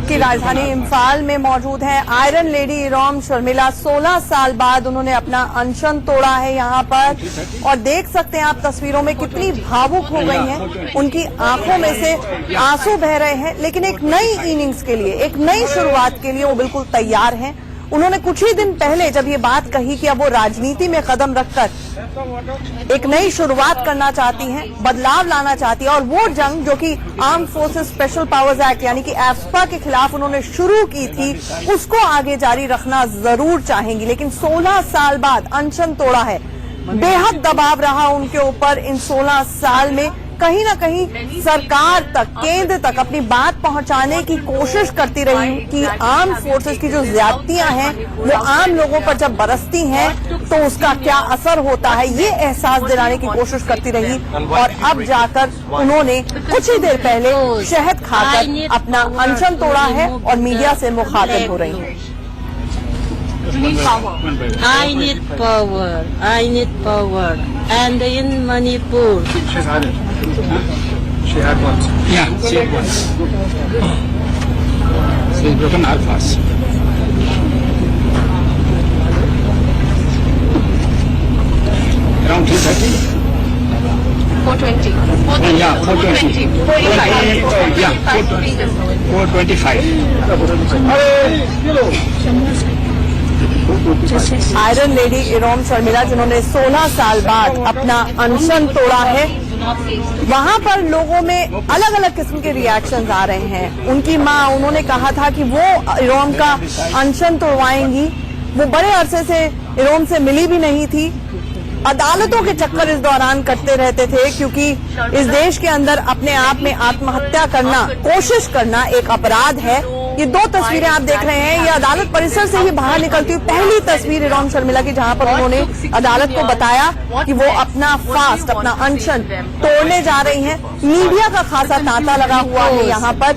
की राजधानी इम्फाल में मौजूद है। आयरन लेडी इरोम शर्मिला 16 साल बाद उन्होंने अपना अनशन तोड़ा है यहाँ पर, और देख सकते हैं आप तस्वीरों में कितनी भावुक हो गई हैं। उनकी आंखों में से आंसू बह रहे हैं, लेकिन एक नई इनिंग्स के लिए, एक नई शुरुआत के लिए वो बिल्कुल तैयार हैं। उन्होंने कुछ ही दिन पहले जब ये बात कही कि अब वो राजनीति में कदम रखकर एक नई शुरुआत करना चाहती हैं, बदलाव लाना चाहती है, और वो जंग जो कि arm forces special powers act यानी कि एफ्स्पा के खिलाफ उन्होंने शुरू की थी, उसको आगे जारी रखना जरूर चाहेंगी। लेकिन 16 साल बाद अनशन तोड़ा है। बेहद दबाव रहा उनके ऊपर इन 16 साल में। कहीं ना कहीं सरकार तक, केंद्र तक अपनी बात पहुंचाने की कोशिश करती रही कि आर्म फोर्सेस की जो ज्यादतियां हैं वो आम लोगों पर जब बरसती हैं तो उसका क्या असर होता है, ये एहसास दिलाने की कोशिश करती रही। और अब जाकर उन्होंने कुछ ही देर पहले शहद खाकर अपना अनशन तोड़ा है और मीडिया से मुखातिब हो रही हैं। I need power. I need power. And in Manipur. She had one. Yeah, she had one. She has broken alphas. Around 330. 420. Yeah, 420. 425. Yeah, 425. Iron lady Irom Sharmila जिन्होंने 16 साल बाद अपना अनशन तोड़ा है, वहां पर लोगों में अलग अलग किस्म के रिएक्शंस आ रहे हैं। उनकी मां, उन्होंने कहा था कि वो इरोम का अनशन तोड़वाएंगी। वो बड़े अरसे से इरोम से मिली भी नहीं थी। अदालतों के चक्कर इस दौरान करते रहते थे, क्योंकि इस देश के अंदर अपने आप में आत्महत्या करना, कोशिश करना एक अपराध है। ये दो तस्वीरें आप देख रहे हैं, ये अदालत परिसर से ही बाहर निकलती हुई पहली तस्वीर इरोम शर्मिला की, जहां पर उन्होंने अदालत को बताया कि वो अपना फास्ट, अपना अनशन तोड़ने जा रही हैं। मीडिया का खासा तांता लगा हुआ है यहाँ पर।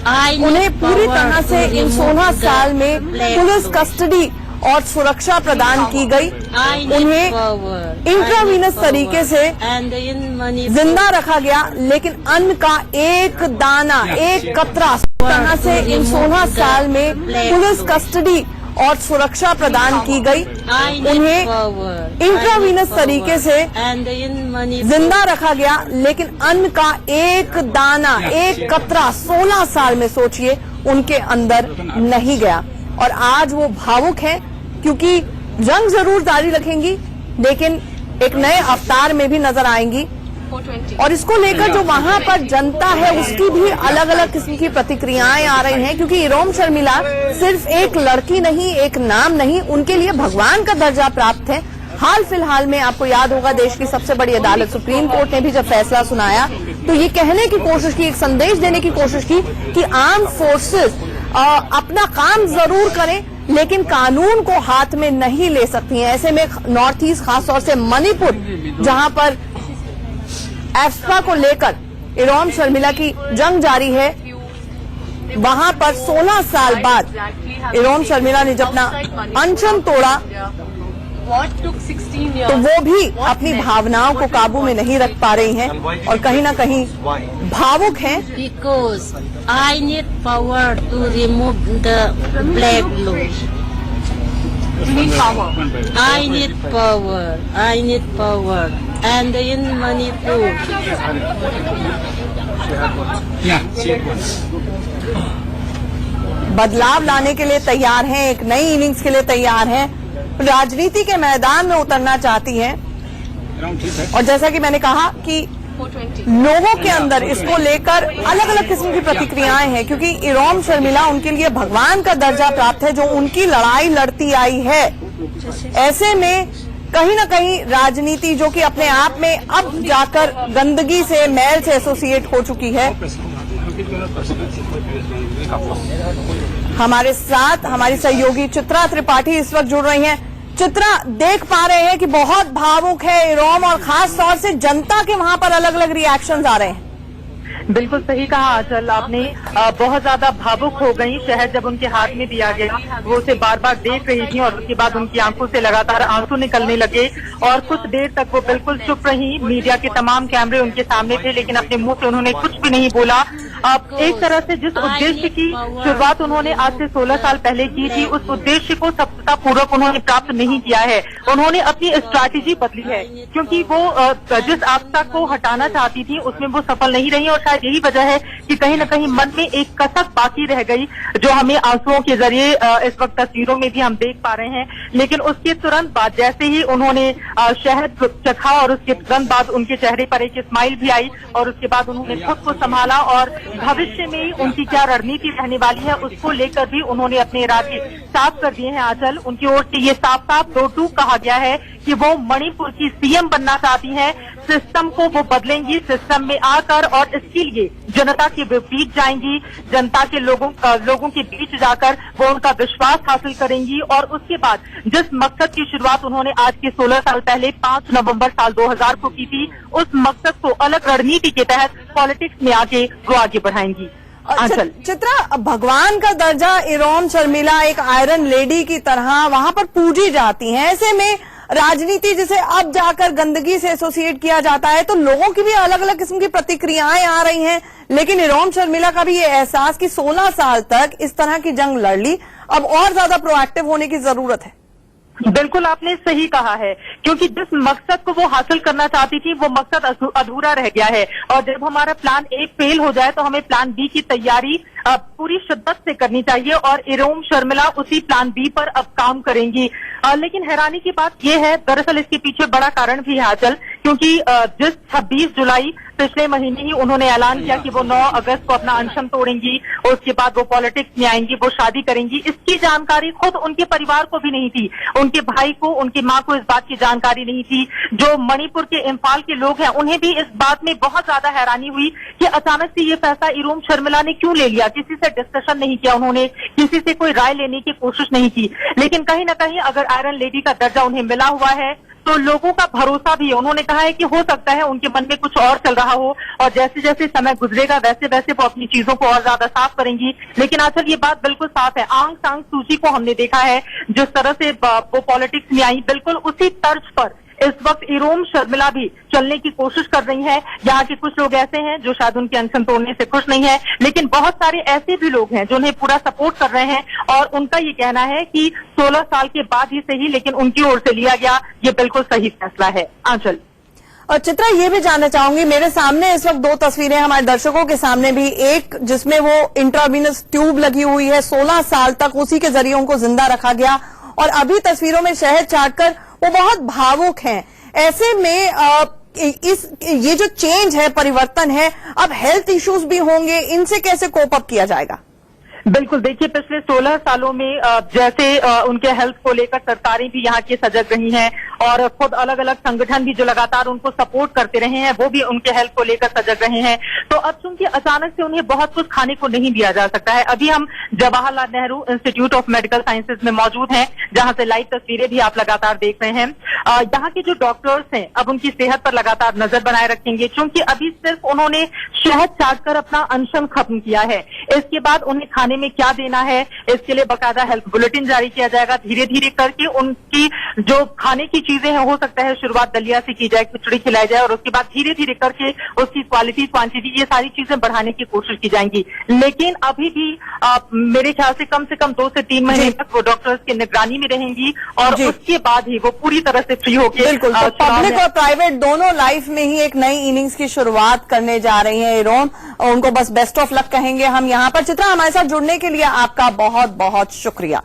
उन्हें पूरी तरह से इन 16 साल में पुलिस कस्टडी और सुरक्षा प्रदान की गई। उन्हें इंट्रावीनस तरीके से जिंदा रखा गया, लेकिन अन्न का एक दाना, एक कतरा, तरह से इन 16 साल में पुलिस कस्टडी और सुरक्षा प्रदान की गई। उन्हें इंट्रावीनस तरीके से जिंदा रखा गया, लेकिन अन्न का एक दाना, एक कतरा 16 साल में, सोचिए, उनके अंदर नहीं गया। और आज वो भावुक हैं, क्योंकि जंग जरूर जारी रखेंगी, लेकिन एक नए अवतार में भी नजर आएंगी। और इसको लेकर जो वहां पर जनता है उसकी भी अलग अलग किस्म की प्रतिक्रियाएं आ रही हैं, क्योंकि इरोम शर्मिला सिर्फ एक लड़की नहीं, एक नाम नहीं, उनके लिए भगवान का दर्जा प्राप्त है। हाल फिलहाल में आपको याद होगा, देश की सबसे बड़ी अदालत सुप्रीम कोर्ट ने भी जब फैसला सुनाया तो ये कहने की कोशिश की, एक संदेश देने की कोशिश की कि आर्म फोर्सेस अपना काम जरूर करें, लेकिन कानून को हाथ में नहीं ले सकती हैं। ऐसे में नॉर्थ ईस्ट, खासतौर से मणिपुर, जहां पर एफ्स्पा को लेकर इरोम शर्मिला की जंग जारी है, वहां पर 16 साल बाद इरोम शर्मिला ने जब अपना अनशन तोड़ा तो वो भी अपनी भावनाओं को काबू में नहीं रख पा रही हैं और कहीं ना कहीं भावुक हैं। Because I need power to remove the black law. You need power. I need power. I need power. And in Manipur. Yeah, she had one. बदलाव लाने के लिए तैयार हैं, एक नई इनिंग्स के लिए तैयार हैं, राजनीति के मैदान में उतरना चाहती हैं। और जैसा कि मैंने कहा कि लोगों के अंदर इसको लेकर अलग अलग किस्म की प्रतिक्रियाएं हैं, क्योंकि इरोम शर्मिला उनके लिए भगवान का दर्जा प्राप्त है, जो उनकी लड़ाई लड़ती आई है। ऐसे में कहीं ना कहीं राजनीति, जो कि अपने आप में अब जाकर गंदगी से, मैल से एसोसिएट हो चुकी है। हमारे साथ हमारी सहयोगी चित्रा त्रिपाठी इस वक्त जुड़ रही हैं। चित्रा, देख पा रहे हैं कि बहुत भावुक है इरोम, और खास तौर से जनता के वहां पर अलग अलग रिएक्शंस आ रहे हैं। बिल्कुल सही कहा आंचल आपने, बहुत ज्यादा भावुक हो गई। शहद जब उनके हाथ में दिया गया, वो उसे बार बार देख रही थी और उसके बाद उनकी आंखों से लगातार आंसू निकलने लगे और कुछ देर तक वो बिल्कुल चुप रही। मीडिया के तमाम कैमरे उनके सामने थे, लेकिन अपने मुंह से उन्होंने कुछ भी नहीं बोला। एक तरह से जिस उद्देश्य की शुरुआत उन्होंने आज से 16 साल पहले की थी, उस उद्देश्य को सफलतापूर्वक उन्होंने प्राप्त नहीं किया है। उन्होंने अपनी स्ट्रैटेजी बदली है, क्योंकि वो जिस आपदा को हटाना चाहती थी उसमें वो सफल नहीं रही, और शायद यही वजह है कि कहीं न कहीं मन में एक कसक बाकी रह गई, जो हमें आंसुओं के जरिए इस वक्त तस्वीरों में भी हम देख पा रहे हैं। लेकिन उसके तुरंत बाद जैसे ही उन्होंने शहद चखा और उसके तुरंत बाद उनके चेहरे पर एक स्माइल भी आई, और उसके बाद उन्होंने खुद को संभाला और भविष्य में उनकी क्या रणनीति रहने वाली है उसको लेकर भी उन्होंने अपने इरादे साफ कर दिए हैं। आंचल, उनकी ओर से ये साफ साफ दो टूक कहा गया है कि वो मणिपुर की सीएम बनना चाहती हैं। सिस्टम को वो बदलेंगी, सिस्टम में आकर, और इसके लिए जनता के विपरीत जाएंगी, जनता के लोगों के बीच जाकर वो उनका विश्वास हासिल करेंगी, और उसके बाद जिस मकसद की शुरुआत उन्होंने आज के 16 साल पहले 5 नवंबर साल 2000 को की थी, उस मकसद को अलग रणनीति के तहत पॉलिटिक्स में आके वो आगे बढ़ाएंगी। चित्रा, भगवान का दर्जा इरोम शर्मिला एक आयरन लेडी की तरह वहां पर पूजी जाती हैं। ऐसे में राजनीति जिसे अब जाकर गंदगी से एसोसिएट किया जाता है, तो लोगों की भी अलग अलग किस्म की प्रतिक्रियाएं आ रही हैं। लेकिन इरोम शर्मिला का भी ये एहसास कि 16 साल तक इस तरह की जंग लड़ ली, अब और ज्यादा प्रोएक्टिव होने की जरूरत है। बिल्कुल आपने सही कहा है, क्योंकि जिस मकसद को वो हासिल करना चाहती थी वो मकसद अधूरा रह गया है, और जब हमारा प्लान ए फेल हो जाए तो हमें प्लान बी की तैयारी पूरी शिद्दत से करनी चाहिए, और इरोम शर्मिला उसी प्लान बी पर अब काम करेंगी। लेकिन हैरानी की बात यह है, दरअसल इसके पीछे बड़ा कारण भी है आंचल, क्योंकि जिस 26 जुलाई पिछले महीने ही उन्होंने ऐलान किया कि वो 9 अगस्त को अपना अनशन तोड़ेंगी, और उसके बाद वो पॉलिटिक्स में आएंगी, वो शादी करेंगी, इसकी जानकारी खुद उनके परिवार को भी नहीं थी, उनके भाई को, उनकी माँ को इस बात की जानकारी नहीं थी। जो मणिपुर के इम्फाल के लोग हैं उन्हें भी इस बात में बहुत ज्यादा हैरानी हुई कि अचानक से ये फैसला इरोम शर्मिला ने क्यों ले लिया। किसी से डिस्कशन नहीं किया उन्होंने, किसी से कोई राय लेने की कोशिश नहीं की। लेकिन कहीं ना कहीं अगर आयरन लेडी का दर्जा उन्हें मिला हुआ है तो लोगों का भरोसा भी है। उन्होंने कहा है कि हो सकता है उनके मन में कुछ और चल रहा हो, और जैसे जैसे समय गुजरेगा वैसे वैसे वो अपनी चीजों को और ज्यादा साफ करेंगी। लेकिन आजकल ये बात बिल्कुल साफ है, आंग सांग सूची को हमने देखा है जिस तरह से वो पॉलिटिक्स में आई, बिल्कुल उसी तर्ज पर इस वक्त इरोम शर्मिला भी चलने की कोशिश कर रही हैं। यहाँ के कुछ लोग ऐसे हैं जो शायद उनके अनशन तोड़ने से खुश नहीं है, लेकिन बहुत सारे ऐसे भी लोग हैं जो उन्हें पूरा सपोर्ट कर रहे हैं, और उनका ये कहना है कि 16 साल के बाद ही सही, लेकिन उनकी ओर से लिया गया ये बिल्कुल सही फैसला है। आंचल, और चित्रा, ये भी जानना चाहूंगी, मेरे सामने इस वक्त 2 तस्वीरें, हमारे दर्शकों के सामने भी, एक जिसमें वो इंट्रावीनस ट्यूब लगी हुई है, 16 साल तक उसी के जरिए उनको जिंदा रखा गया, और अभी तस्वीरों में शहद चाटकर वो बहुत भावुक हैं। ऐसे में ये जो चेंज है, परिवर्तन है, अब हेल्थ इश्यूज भी होंगे, इनसे कैसे कोप अप किया जाएगा? बिल्कुल, देखिए पिछले 16 सालों में जैसे उनके हेल्थ को लेकर सरकारें भी यहाँ की सजग रही हैं, और खुद अलग अलग संगठन भी जो लगातार उनको सपोर्ट करते रहे हैं वो भी उनके हेल्थ को लेकर सजग रहे हैं। तो अब चूंकि अचानक से उन्हें बहुत कुछ खाने को नहीं दिया जा सकता है, अभी हम Jawaharlal Nehru institute of medical sciences में मौजूद हैं, जहां से लाइव तस्वीरें भी आप लगातार देख रहे हैं। यहाँ के जो डॉक्टर्स हैं अब उनकी सेहत पर लगातार नजर बनाए रखेंगे, क्योंकि अभी सिर्फ उन्होंने शहद चाटकर अपना अनशन खत्म किया है। इसके बाद उन्हें खाने में क्या देना है, इसके लिए बाकायदा हेल्थ बुलेटिन जारी किया जाएगा। धीरे धीरे करके उनकी जो खाने की चीजें हैं, हो सकता है शुरुआत दलिया से की जाए, खिचड़ी खिलाई जाए, और उसके बाद धीरे धीरे करके उसकी क्वालिटी, क्वांटिटी, ये सारी चीजें बढ़ाने की कोशिश की जाएंगी। लेकिन अभी भी मेरे ख्याल से कम 2 से 3 महीने तक वो डॉक्टर्स की निगरानी में रहेंगी, और उसके बाद ही वो पूरी तरह से फ्री होकर बिल्कुल पब्लिक और प्राइवेट दोनों लाइफ में ही एक नई इनिंग्स की शुरुआत करने जा रही हैं इरोम, और उनको बस बेस्ट ऑफ लक कहेंगे हम यहाँ पर। चित्रा, हमारे साथ जुड़ने के लिए आपका बहुत बहुत शुक्रिया।